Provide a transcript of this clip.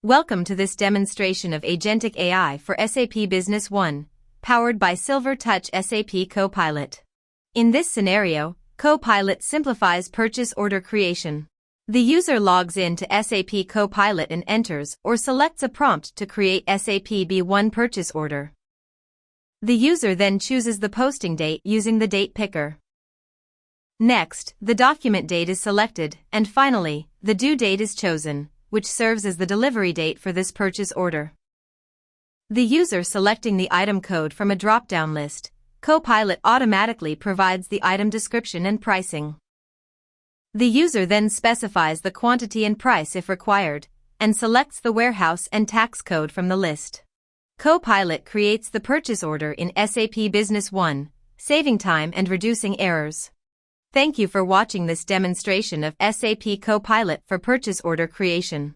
Welcome to this demonstration of Agentic AI for SAP Business One, powered by Silver Touch SAP CoPilot. In this scenario, CoPilot simplifies purchase order creation. The user logs in to SAP CoPilot and enters or selects a prompt to create SAP B1 purchase order. The user then chooses the posting date using the date picker. Next, the document date is selected, and finally, the due date is chosen, which serves as the delivery date for this purchase order. The user selecting the item code from a drop-down list, CoPilot automatically provides the item description and pricing. The user then specifies the quantity and price if required, and selects the warehouse and tax code from the list. CoPilot creates the purchase order in SAP Business One, saving time and reducing errors. Thank you for watching this demonstration of SAP CoPilot for purchase order creation.